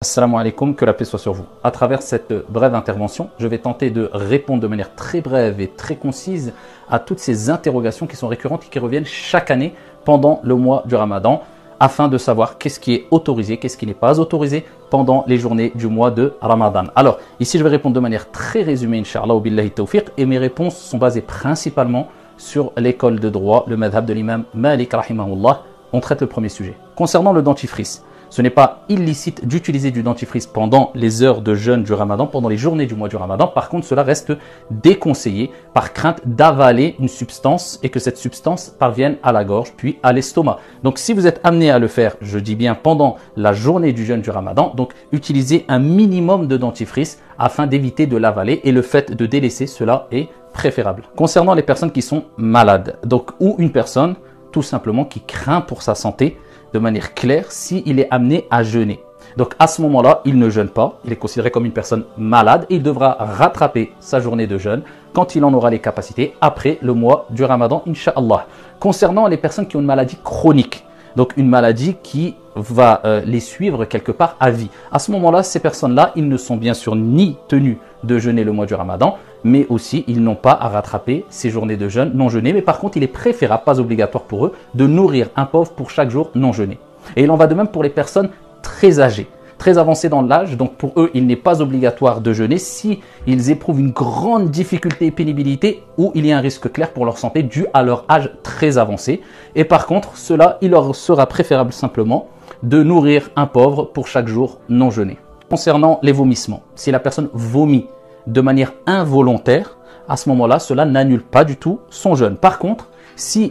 Assalamu alaikum, que la paix soit sur vous. À travers cette brève intervention, je vais tenter de répondre de manière très brève et très concise à toutes ces interrogations qui sont récurrentes et qui reviennent chaque année pendant le mois du Ramadan, afin de savoir qu'est-ce qui est autorisé, qu'est-ce qui n'est pas autorisé pendant les journées du mois de Ramadan. Alors, ici je vais répondre de manière très résumée, Inch'Allah, billahi tawfiq, et mes réponses sont basées principalement sur l'école de droit, le madhab de l'imam Malik, rahimahullah. On traite le premier sujet. Concernant le dentifrice, ce n'est pas illicite d'utiliser du dentifrice pendant les heures de jeûne du Ramadan, pendant les journées du mois du Ramadan. Par contre, cela reste déconseillé par crainte d'avaler une substance et que cette substance parvienne à la gorge puis à l'estomac. Donc, si vous êtes amené à le faire, je dis bien pendant la journée du jeûne du Ramadan, donc utilisez un minimum de dentifrice afin d'éviter de l'avaler, et le fait de délaisser cela est préférable. Concernant les personnes qui sont malades, donc ou une personne tout simplement qui craint pour sa santé, de manière claire, s'il est amené à jeûner. Donc à ce moment-là, il ne jeûne pas, il est considéré comme une personne malade et il devra rattraper sa journée de jeûne quand il en aura les capacités après le mois du Ramadan, Inch'Allah. Concernant les personnes qui ont une maladie chronique, donc une maladie qui va les suivre quelque part à vie. À ce moment-là, ces personnes-là, ils ne sont bien sûr ni tenus de jeûner le mois du Ramadan, mais aussi ils n'ont pas à rattraper ces journées de jeûne non jeûnées. Mais par contre, il est préférable, pas obligatoire pour eux, de nourrir un pauvre pour chaque jour non jeûné. Et il en va de même pour les personnes très âgées, très avancées dans l'âge. Donc pour eux, il n'est pas obligatoire de jeûner si ils éprouvent une grande difficulté et pénibilité ou il y a un risque clair pour leur santé dû à leur âge très avancé. Et par contre, cela, il leur sera préférable simplement de nourrir un pauvre pour chaque jour non jeûné. Concernant les vomissements, si la personne vomit de manière involontaire, à ce moment-là, cela n'annule pas du tout son jeûne. Par contre,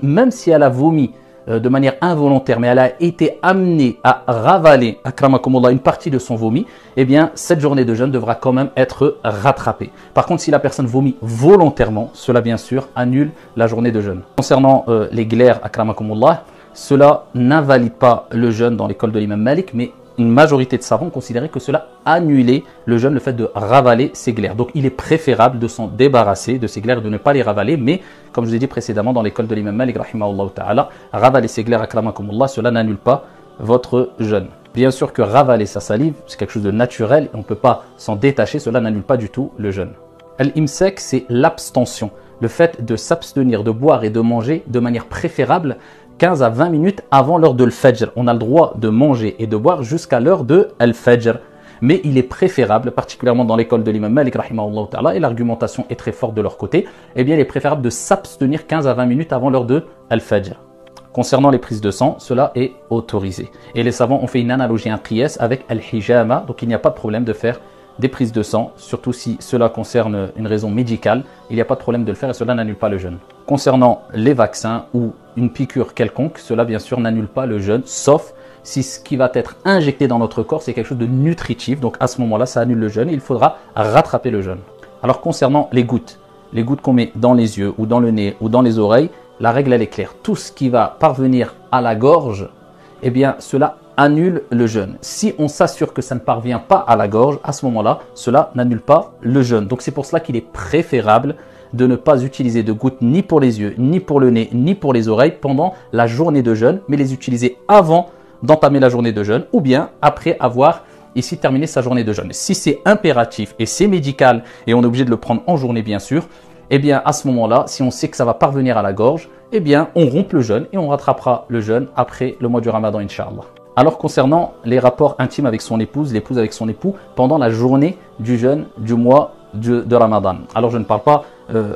même si elle a vomi de manière involontaire, mais elle a été amenée à ravaler, akramakumullah, une partie de son vomi, eh bien, cette journée de jeûne devra quand même être rattrapée. Par contre, si la personne vomit volontairement, cela, bien sûr, annule la journée de jeûne. Concernant les glaires, akramakumullah, cela n'invalide pas le jeûne dans l'école de l'imam Malik, mais une majorité de savants considéraient que cela annulait le jeûne, le fait de ravaler ces glaires. Donc il est préférable de s'en débarrasser de ces glaires et de ne pas les ravaler, mais comme je vous ai dit précédemment dans l'école de l'imam Malik, rahimahullah ta'ala, ravaler ces glaires, akramakumullah, cela n'annule pas votre jeûne. Bien sûr que ravaler sa salive, c'est quelque chose de naturel, et on ne peut pas s'en détacher, cela n'annule pas du tout le jeûne. Al-imsak, c'est l'abstention, le fait de s'abstenir de boire et de manger de manière préférable 15 à 20 minutes avant l'heure de l'Fajr. On a le droit de manger et de boire jusqu'à l'heure de l'Fajr. Mais il est préférable, particulièrement dans l'école de l'imam Malik, rahimahullah ta'ala, et l'argumentation est très forte de leur côté, eh bien il est préférable de s'abstenir 15 à 20 minutes avant l'heure de l'Fajr. Concernant les prises de sang, cela est autorisé. Et les savants ont fait une analogie, un qiyas avec al-hijama, donc il n'y a pas de problème de faire des prises de sang, surtout si cela concerne une raison médicale, il n'y a pas de problème de le faire et cela n'annule pas le jeûne. Concernant les vaccins ou une piqûre quelconque, cela bien sûr n'annule pas le jeûne, sauf si ce qui va être injecté dans notre corps c'est quelque chose de nutritif, donc à ce moment-là ça annule le jeûne et il faudra rattraper le jeûne. Alors concernant les gouttes qu'on met dans les yeux ou dans le nez ou dans les oreilles, la règle elle est claire, tout ce qui va parvenir à la gorge, eh bien cela annule le jeûne. Si on s'assure que ça ne parvient pas à la gorge, à ce moment-là, cela n'annule pas le jeûne. Donc c'est pour cela qu'il est préférable de ne pas utiliser de gouttes ni pour les yeux, ni pour le nez, ni pour les oreilles pendant la journée de jeûne, mais les utiliser avant d'entamer la journée de jeûne ou bien après avoir ici terminé sa journée de jeûne. Si c'est impératif et c'est médical et on est obligé de le prendre en journée bien sûr, eh bien à ce moment-là, si on sait que ça va parvenir à la gorge, eh bien on rompt le jeûne et on rattrapera le jeûne après le mois du Ramadan, Inch'Allah. Alors concernant les rapports intimes avec son épouse, l'épouse avec son époux pendant la journée du jeûne du mois de Ramadan. Alors je ne parle pas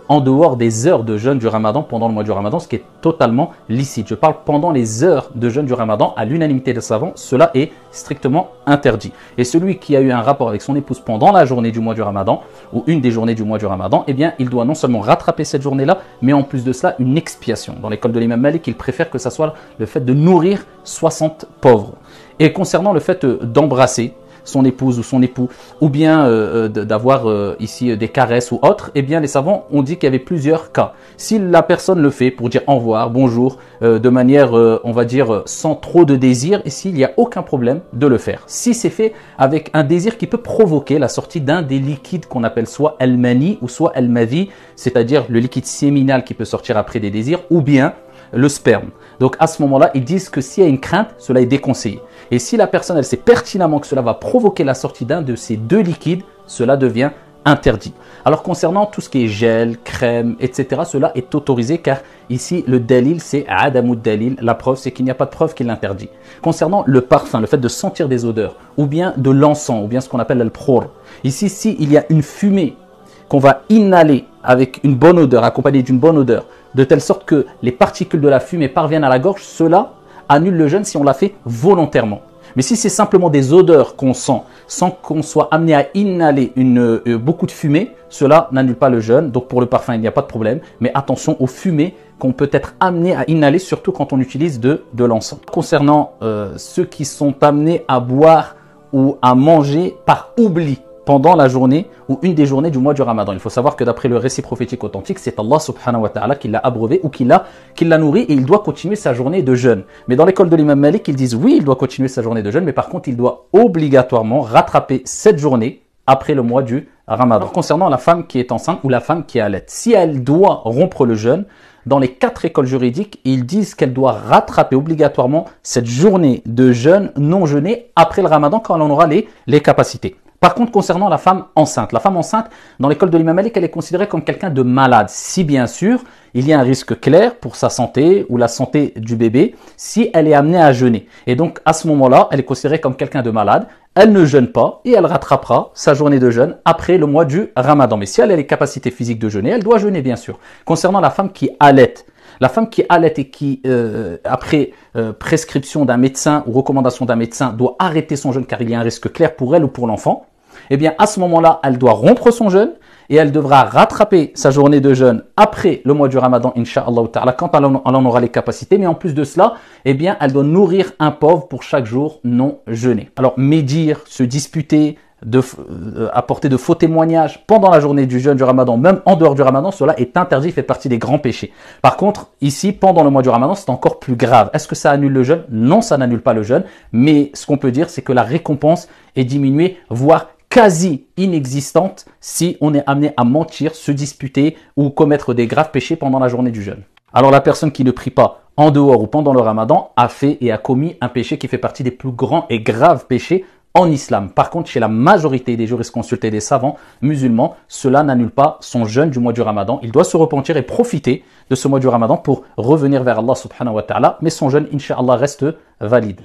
en dehors des heures de jeûne du Ramadan pendant le mois du Ramadan, ce qui est totalement licite. Je parle pendant les heures de jeûne du Ramadan, à l'unanimité des savants, cela est strictement interdit. Et celui qui a eu un rapport avec son épouse pendant la journée du mois du Ramadan, ou une des journées du mois du Ramadan, eh bien il doit non seulement rattraper cette journée-là, mais en plus de cela une expiation. Dans l'école de l'imam Malik, il préfère que ça soit le fait de nourrir 60 pauvres. Et concernant le fait d'embrasser son épouse ou son époux, ou bien d'avoir ici des caresses ou autres, eh bien les savants ont dit qu'il y avait plusieurs cas. Si la personne le fait pour dire au revoir, bonjour, de manière, on va dire, sans trop de désir, et s'il n'y a aucun problème de le faire. Si c'est fait avec un désir qui peut provoquer la sortie d'un des liquides qu'on appelle soit al-mani ou soit al-mavi, c'est-à-dire le liquide séminal qui peut sortir après des désirs, ou bien le sperme. Donc à ce moment-là, ils disent que s'il y a une crainte, cela est déconseillé. Et si la personne, elle sait pertinemment que cela va provoquer la sortie d'un de ces deux liquides, cela devient interdit. Alors concernant tout ce qui est gel, crème, etc., cela est autorisé car ici le dalil c'est adamud dalil, la preuve c'est qu'il n'y a pas de preuve qui l'interdit. Concernant le parfum, le fait de sentir des odeurs ou bien de l'encens ou bien ce qu'on appelle al-prour, ici s'il y a une fumée qu'on va inhaler avec une bonne odeur, accompagnée d'une bonne odeur, de telle sorte que les particules de la fumée parviennent à la gorge, cela annule le jeûne si on l'a fait volontairement. Mais si c'est simplement des odeurs qu'on sent sans qu'on soit amené à inhaler beaucoup de fumée, cela n'annule pas le jeûne. Donc pour le parfum, il n'y a pas de problème. Mais attention aux fumées qu'on peut être amené à inhaler, surtout quand on utilise de l'encens. Concernant ceux qui sont amenés à boire ou à manger par oubli pendant la journée ou une des journées du mois du Ramadan. Il faut savoir que d'après le récit prophétique authentique, c'est Allah subhanahu wa ta'ala qui l'a abreuvé ou qui l'a nourri et il doit continuer sa journée de jeûne. Mais dans l'école de l'imam Malik, ils disent oui, il doit continuer sa journée de jeûne, mais par contre, il doit obligatoirement rattraper cette journée après le mois du Ramadan. Alors, concernant la femme qui est enceinte ou la femme qui est allaite, si elle doit rompre le jeûne, dans les 4 écoles juridiques, ils disent qu'elle doit rattraper obligatoirement cette journée de jeûne non jeûnée après le Ramadan quand on aura les capacités. Par contre, concernant la femme enceinte, dans l'école de l'imam Malik, elle est considérée comme quelqu'un de malade. Si bien sûr, il y a un risque clair pour sa santé ou la santé du bébé, si elle est amenée à jeûner. Et donc, à ce moment-là, elle est considérée comme quelqu'un de malade. Elle ne jeûne pas et elle rattrapera sa journée de jeûne après le mois du Ramadan. Mais si elle a les capacités physiques de jeûner, elle doit jeûner, bien sûr. Concernant la femme qui allaite, et qui, après prescription d'un médecin ou recommandation d'un médecin, doit arrêter son jeûne car il y a un risque clair pour elle ou pour l'enfant, eh bien à ce moment-là, elle doit rompre son jeûne et elle devra rattraper sa journée de jeûne après le mois du Ramadan, Inch'Allah ta'ala, quand elle en aura les capacités. Mais en plus de cela, eh bien, elle doit nourrir un pauvre pour chaque jour non jeûné. Alors, médire, se disputer, apporter de faux témoignages pendant la journée du jeûne du Ramadan, même en dehors du Ramadan, cela est interdit, fait partie des grands péchés. Par contre, ici, pendant le mois du Ramadan, c'est encore plus grave. Est-ce que ça annule le jeûne? Non, ça n'annule pas le jeûne, mais ce qu'on peut dire, c'est que la récompense est diminuée, voire quasi inexistante si on est amené à mentir, se disputer ou commettre des graves péchés pendant la journée du jeûne. Alors la personne qui ne prie pas en dehors ou pendant le Ramadan a fait et a commis un péché qui fait partie des plus grands et graves péchés en islam. Par contre, chez la majorité des jurisconsultes et des savants musulmans, cela n'annule pas son jeûne du mois du Ramadan. Il doit se repentir et profiter de ce mois du Ramadan pour revenir vers Allah subhanahu wa ta'ala, mais son jeûne, incha'Allah, reste valide.